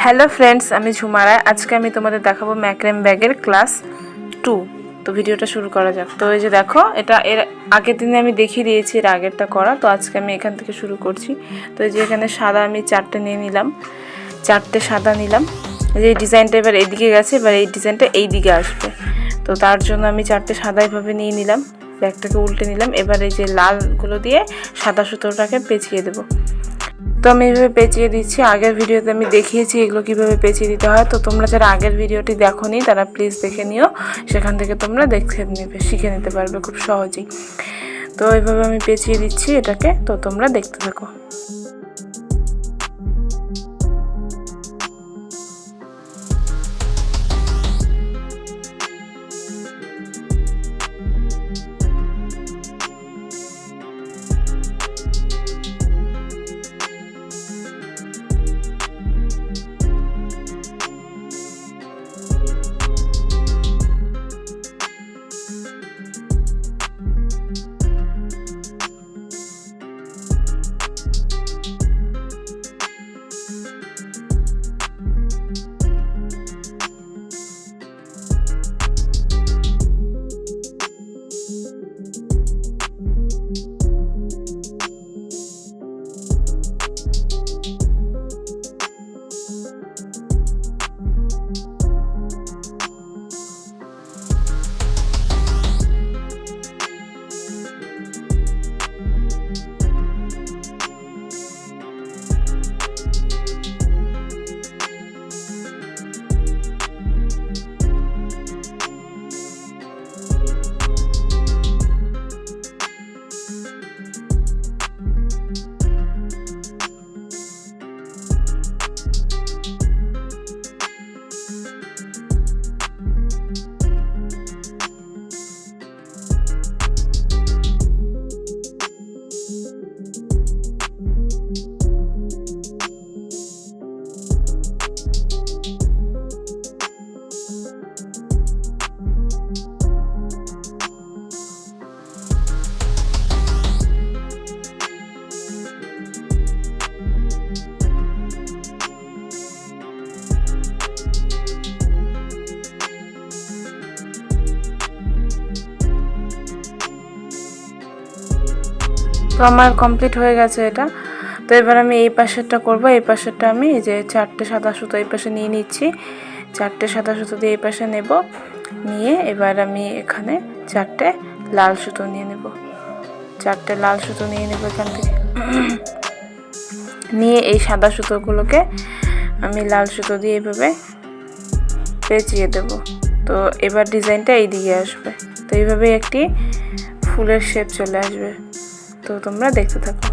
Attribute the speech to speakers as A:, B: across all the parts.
A: Hello friends, আমি ঝুমারা। আজকে আমি তোমাদের দেখাবো ম্যাক্রেম ব্যাগের ক্লাস 2। তো ভিডিওটা শুরু করা যাক। তো এই যে দেখো, এটা এর আগের দিনে আমি দেখিয়ে দিয়েছি এর আগেরটা করা। তো আজকে আমি এখান থেকে শুরু করছি। তো এই যে এখানে সাদা আমি 4টে নিয়ে নিলাম, 4টে সাদা নিলাম। এই যে ডিজাইনটা এবার এইদিকে গেছে, এবার এই ডিজাইনটা এই দিকে আসবে। তো তার জন্য আমি 4টে সাদা এভাবে নিয়ে নিলাম, ব্যাগটাকে উল্টে নিলাম। এবার এই যে লালগুলো দিয়ে সাদা সুতোটাকে পেঁচিয়ে দেবো। তো আমি এইভাবে পেঁচিয়ে দিচ্ছি। আগের ভিডিওতে আমি দেখিয়েছি এগুলো কীভাবে পেঁচিয়ে দিতে হয়। তো তোমরা যারা আগের ভিডিওটি দেখোনি তারা প্লিজ দেখে নিও, সেখান থেকে তোমরা দেখে নেবে, শিখে নিতে পারবে খুব সহজেই। তো এইভাবে আমি পেঁচিয়ে দিচ্ছি এটাকে, তো তোমরা দেখতে থাকো। তো আমার কমপ্লিট হয়ে গেছে এটা। তো এবার আমি এই পাশেরটা করব। এই পাশেরটা আমি এই যে 4টে সাদা সুতো এই পাশে নিয়ে নিচ্ছি, 4টে সাদা সুতো দিয়ে এই পাশে নেব, নিয়ে এবার আমি এখানে 4টে লাল সুতো নিয়ে নেব, 4টে লাল সুতো নিয়ে নেব এখান থেকে। নিয়ে এই সাদা সুতোগুলোকে আমি লাল সুতো দিয়ে এইভাবে পেঁচিয়ে দেব। তো এবার ডিজাইনটা এই দিকে আসবে। তো এইভাবে একটি ফুলের শেপ চলে আসবে। তো তোমরা দেখতে থাকো।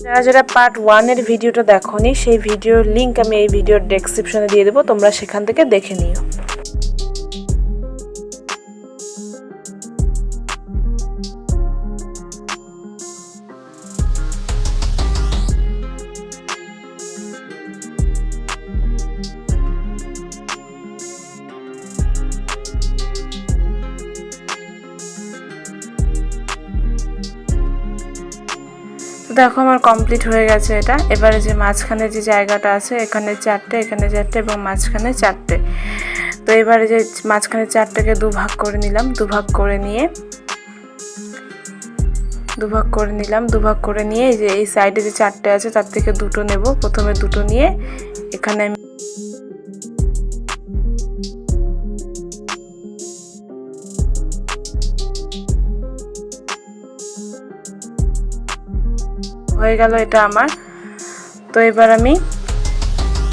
A: যারা যারা পার্ট 1 এর ভিডিওটা দেখোনি, সেই ভিডিওর লিংক আমি এই ভিডিওর ডেসক্রিপশনে দিয়ে দেবো, তোমরা সেখান থেকে দেখে নিও। দেখো আমার কমপ্লিট হয়ে গেছে এটা। এবারে যে মাঝখানে যে জায়গাটা আছে, এখানে 4টে, এখানে 4টে এবং মাঝখানে 4টে। তো এবারে যে মাঝখানে 4টেকে দুভাগ করে নিলাম, দুভাগ করে নিয়ে এই যে এই সাইডে যে 4টে আছে তার থেকে 2টো নেব। প্রথমে 2টো নিয়ে এখানে আমি হয়ে গেল এটা আমার। তো এবার আমি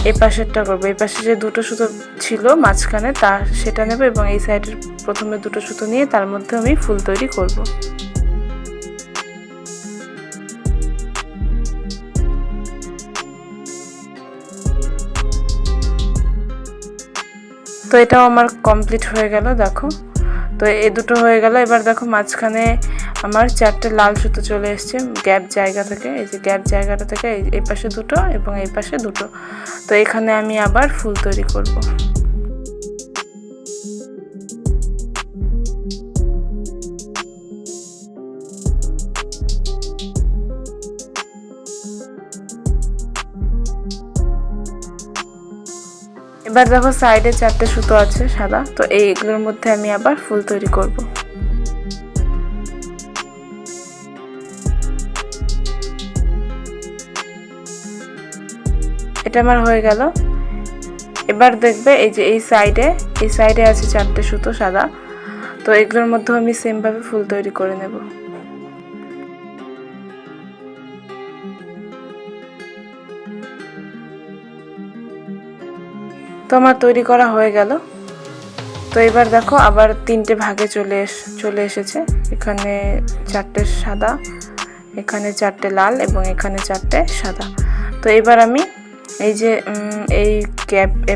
A: এই পাশেরটা করবো। এই পাশে যে 2টো সুতো ছিল মাঝখানে সেটা নেব এবং এই সাইডের প্রথমে 2টো সুতো নিয়ে তার মধ্যে আমি ফুল তৈরি করব। তো এটাও আমার কমপ্লিট হয়ে গেল দেখো। তো এই দুটো হয়ে গেল। এবার দেখো মাঝখানে আমার 4টে লাল সুতো চলে এসছে গ্যাপ জায়গা থেকে। এই যে গ্যাপ জায়গাটা থেকে এই পাশে 2টো এবং এই পাশে 2টো। তো এখানে আমি আবার ফুল তৈরি করব। এবার দেখো সাইডে 4টে সুতো আছে সাদা, তো এইগুলোর মধ্যে আমি আবার ফুল তৈরি করব। এটা আমার হয়ে গেল। এবার দেখবে এই যে এই সাইডে আছে 4টে সুতো সাদা, তো এগুলোর মধ্যে আমি সেম ভাবে ফুল তৈরি করে নেব। তো আমার তৈরি করা হয়ে গেল। তো এবার দেখো আবার 3টে ভাগে চলে এসেছে। এখানে 4টে সাদা, এখানে 4টে লাল এবং এখানে 4টে সাদা। তো এবার আমি এই যে এই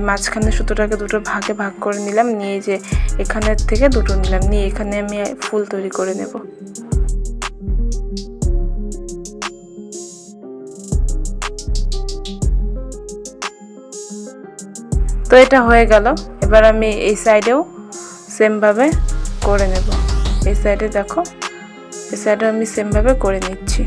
A: মাঝখানে সুতোটাকে দুটো ভাগে ভাগ করে নিলাম, নিয়ে যে এখানের থেকে দুটো নিলাম, নিয়ে এখানে আমি ফুল তৈরি করে নেব। তো এটা হয়ে গেল। এবার আমি এই সাইডেও সেম ভাবে করে নেব। এই সাইডে দেখো, এই সাইডে আমি সেম ভাবে করে নিচ্ছি।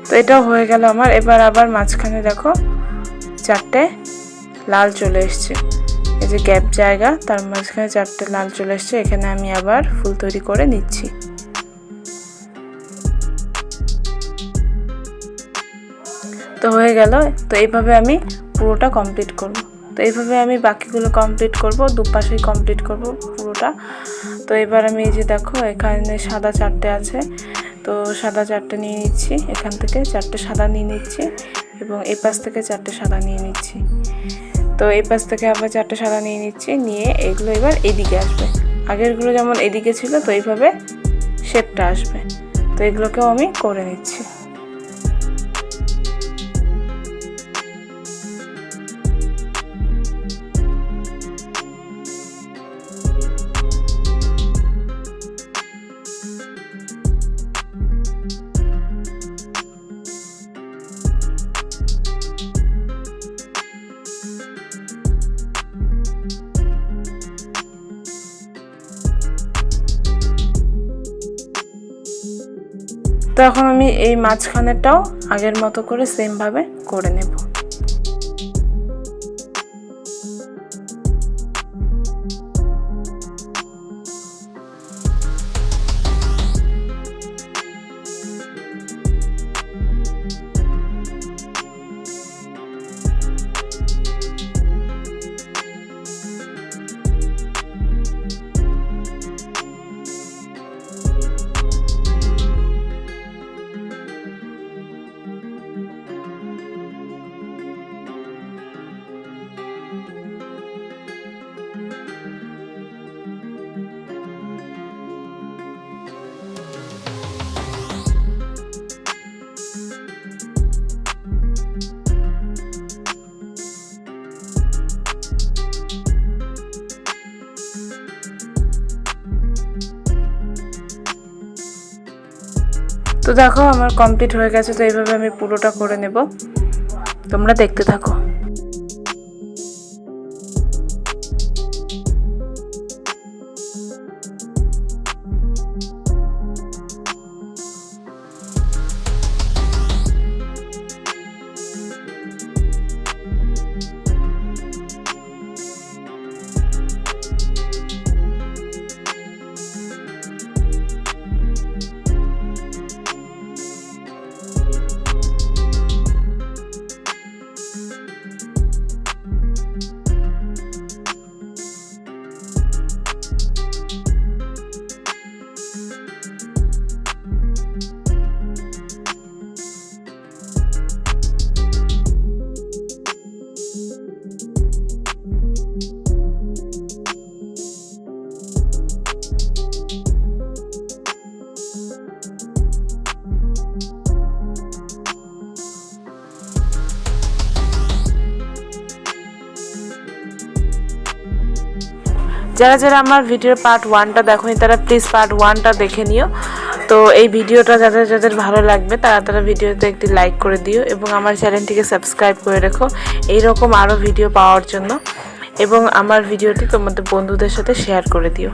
A: তো এটাও হয়ে গেল আমার। এবার আবার মাঝখানে দেখো 4টে লাল চলে এসছে, এই যে গ্যাপ জায়গা তার মাঝখানে 4টে লাল চলে এসছে, এখানে আমি আবার ফুল তৈরি করে নিচ্ছি। তো হয়ে গেল। তো এইভাবে আমি পুরোটা কমপ্লিট করব। তো এইভাবে আমি বাকিগুলো কমপ্লিট করব, দুপাশেই কমপ্লিট করব পুরোটা। তো এবার আমি এই যে দেখো এখানে সাদা 4টে আছে, তো সাদা 4টে নিয়ে নিচ্ছি, এখান থেকে 4টে সাদা নিয়ে নিচ্ছি এবং এই পাশ থেকে 4টে সাদা নিয়ে নিচ্ছি। তো এই পাশ থেকে আবার 4টে সাদা নিয়ে নিচ্ছি, নিয়ে এগুলো এবার এদিকে আসবে। আগেরগুলো যেমন এদিকে ছিল, তো এইভাবে শেপটা আসবে। তো এগুলোকেও আমি করে নিচ্ছি। তো এখন আমি এই মাঝখানেরটাও আগের মতো করে সেম ভাবে করে নেব। তো দেখো আমার কমপ্লিট হয়ে গেছে। তো এইভাবে আমি পুরোটা করে নেব, তোমরা দেখতে থাকো। যারা যারা আমার ভিডিওর পার্ট 1টা দেখোনি তারা প্লিজ পার্ট 1টা দেখে নিও। তো এই ভিডিওটা যাদের যাদের ভালো লাগবে তারা ভিডিওতে একটি লাইক করে দিও এবং আমার চ্যানেলটিকে সাবস্ক্রাইব করে রেখো এইরকম আরও ভিডিও পাওয়ার জন্য, এবং আমার ভিডিওটি তোমাদের বন্ধুদের সাথে শেয়ার করে দিও।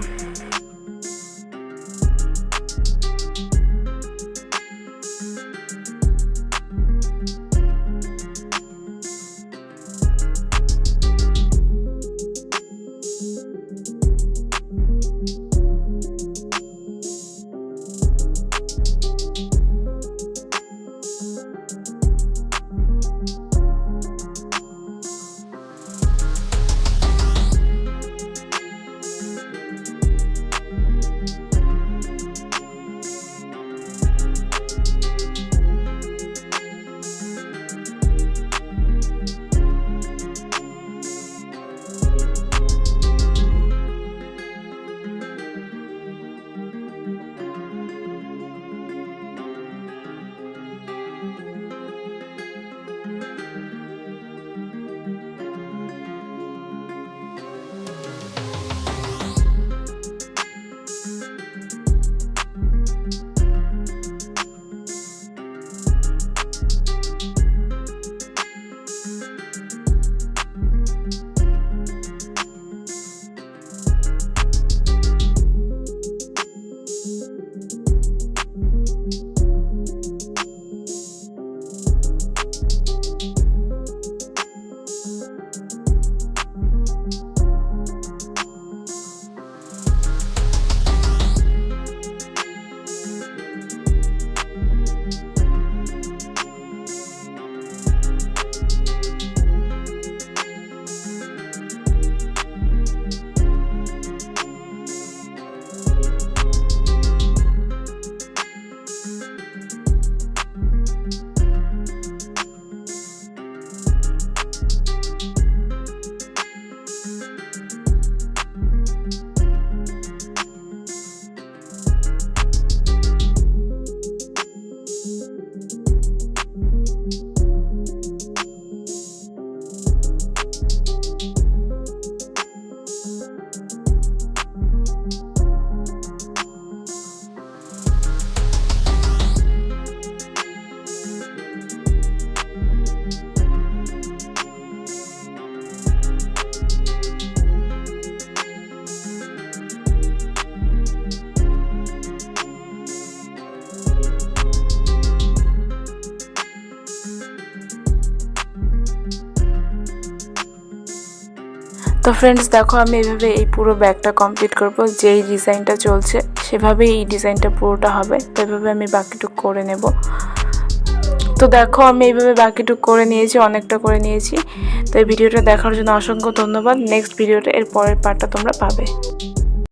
A: তো ফ্রেন্ডস দেখো আমি এইভাবে এই পুরো ব্যাগটা কমপ্লিট করব, যেই ডিজাইনটা চলছে সেভাবেই এই ডিজাইনটা পুরোটা হবে। তো এইভাবে আমি বাকিটুক করে নেব। তো দেখো আমি এইভাবে বাকিটুক করে নিয়েছি, অনেকটা করে নিয়েছি। তো এই ভিডিওটা দেখার জন্য অসংখ্য ধন্যবাদ। নেক্সট ভিডিওটা এর পরের পার্টটা তোমরা পাবে।